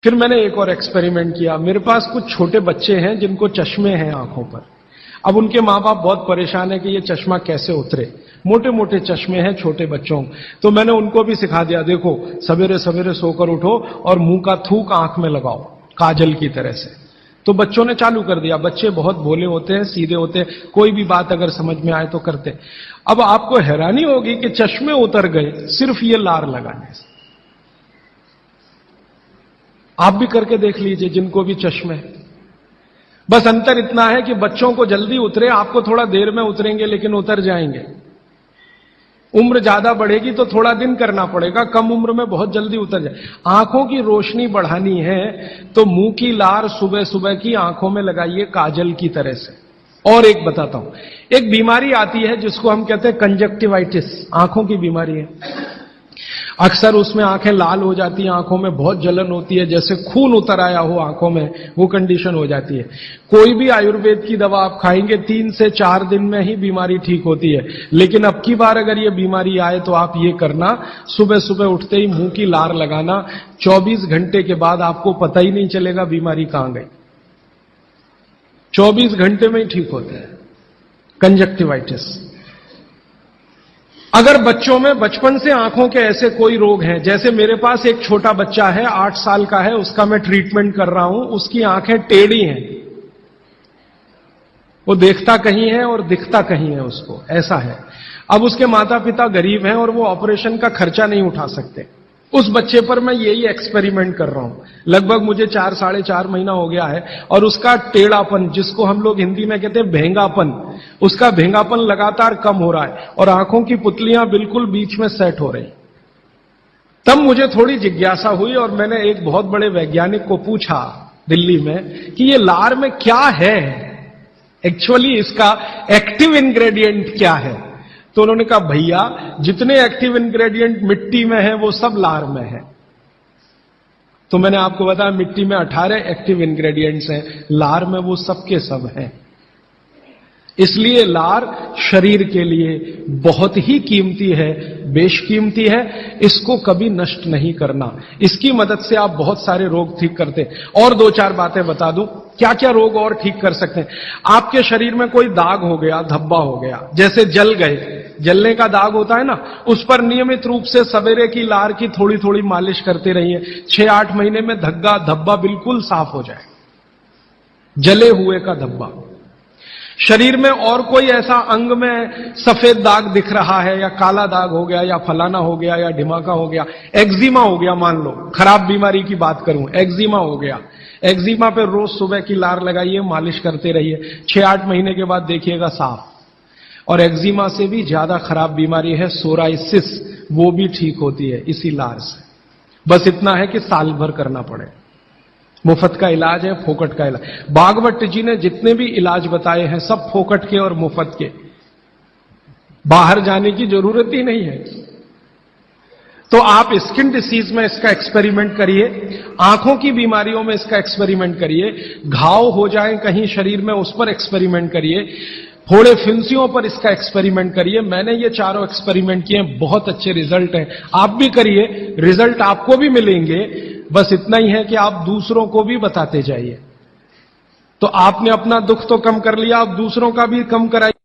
फिर मैंने एक और एक्सपेरिमेंट किया। मेरे पास कुछ छोटे बच्चे हैं जिनको चश्मे हैं आंखों पर। अब उनके मां बाप बहुत परेशान है कि ये चश्मा कैसे उतरे। मोटे मोटे चश्मे हैं छोटे बच्चों। तो मैंने उनको भी सिखा दिया, देखो सवेरे सवेरे सोकर उठो और मुंह का थूक आंख में लगाओ काजल की तरह से। तो बच्चों ने चालू कर दिया। बच्चे बहुत भोले होते हैं, सीधे होते हैं, कोई भी बात अगर समझ में आए तो करते। अब आपको हैरानी होगी कि चश्मे उतर गए सिर्फ ये लार लगाने से। आप भी करके देख लीजिए जिनको भी चश्मे। बस अंतर इतना है कि बच्चों को जल्दी उतरे, आपको थोड़ा देर में उतरेंगे लेकिन उतर जाएंगे। उम्र ज्यादा बढ़ेगी तो थोड़ा दिन करना पड़ेगा, कम उम्र में बहुत जल्दी उतर जाए। आंखों की रोशनी बढ़ानी है तो मुंह की लार सुबह सुबह की आंखों में लगाइए काजल की तरह से। और एक बताता हूं, एक बीमारी आती है जिसको हम कहते हैं कंजक्टिवाइटिस, आंखों की बीमारी है। अक्सर उसमें आंखें लाल हो जाती हैं, आंखों में बहुत जलन होती है, जैसे खून उतर आया हो आंखों में, वो कंडीशन हो जाती है। कोई भी आयुर्वेद की दवा आप खाएंगे 3 से 4 दिन में ही बीमारी ठीक होती है। लेकिन अब की बार अगर ये बीमारी आए तो आप ये करना, सुबह सुबह उठते ही मुंह की लार लगाना। 24 घंटे के बाद आपको पता ही नहीं चलेगा बीमारी कहां गई। 24 घंटे में ही ठीक होता है कंजक्टिवाइटिस। अगर बच्चों में बचपन से आंखों के ऐसे कोई रोग हैं, जैसे मेरे पास एक छोटा बच्चा है 8 साल का है, उसका मैं ट्रीटमेंट कर रहा हूं, उसकी आंखें टेढ़ी हैं, वो देखता कहीं है और दिखता कहीं है, उसको ऐसा है। अब उसके माता पिता गरीब हैं और वो ऑपरेशन का खर्चा नहीं उठा सकते। उस बच्चे पर मैं यही एक्सपेरिमेंट कर रहा हूं। लगभग मुझे 4 साढ़े 4 महीना हो गया है और उसका टेढ़ापन, जिसको हम लोग हिंदी में कहते हैं भेंगापन, उसका भेंगापन लगातार कम हो रहा है और आंखों की पुतलियां बिल्कुल बीच में सेट हो रही। तब मुझे थोड़ी जिज्ञासा हुई और मैंने एक बहुत बड़े वैज्ञानिक को पूछा दिल्ली में कि ये लार में क्या है, एक्चुअली इसका एक्टिव इंग्रेडिएंट क्या है। तो उन्होंने कहा, भैया जितने एक्टिव इंग्रेडिएंट मिट्टी में है वो सब लार में है। तो मैंने आपको बताया मिट्टी में 18 एक्टिव इंग्रेडिएंट्स हैं, लार में वो सब के सब हैं। इसलिए लार शरीर के लिए बहुत ही कीमती है, बेशकीमती है। इसको कभी नष्ट नहीं करना। इसकी मदद से आप बहुत सारे रोग ठीक करते हैं। और 2-4 बातें बता दूं क्या क्या रोग और ठीक कर सकते हैं। आपके शरीर में कोई दाग हो गया, धब्बा हो गया, जैसे जल गए, जलने का दाग होता है ना, उस पर नियमित रूप से सवेरे की लार की थोड़ी थोड़ी मालिश करते रहिए। 6-8 महीने में धब्बा बिल्कुल साफ हो जाए, जले हुए का धब्बा। शरीर में और कोई ऐसा अंग में सफेद दाग दिख रहा है या काला दाग हो गया या फलाना हो गया या ढिमाका हो गया, एक्जिमा हो गया, मान लो खराब बीमारी की बात करूं, एक्जिमा हो गया, एक्जिमा पे रोज सुबह की लार लगाइए, मालिश करते रहिए, 6-8 महीने के बाद देखिएगा साफ। और एक्जिमा से भी ज्यादा खराब बीमारी है सोराइसिस, वो भी ठीक होती है इसी लार से। बस इतना है कि साल भर करना पड़े। मुफ्त का इलाज है, फोकट का इलाज। भागवत जी ने जितने भी इलाज बताए हैं सब फोकट के और मुफ्त के, बाहर जाने की जरूरत ही नहीं है। तो आप स्किन डिसीज में इसका एक्सपेरिमेंट करिए, आंखों की बीमारियों में इसका एक्सपेरिमेंट करिए, घाव हो जाए कहीं शरीर में उस पर एक्सपेरिमेंट करिए, फोड़े फिंसियों पर इसका एक्सपेरिमेंट करिए। मैंने ये चारों एक्सपेरिमेंट किए, बहुत अच्छे रिजल्ट हैं। आप भी करिए, रिजल्ट आपको भी मिलेंगे। बस इतना ही है कि आप दूसरों को भी बताते जाइए। तो आपने अपना दुख तो कम कर लिया, आप दूसरों का भी कम कराइए।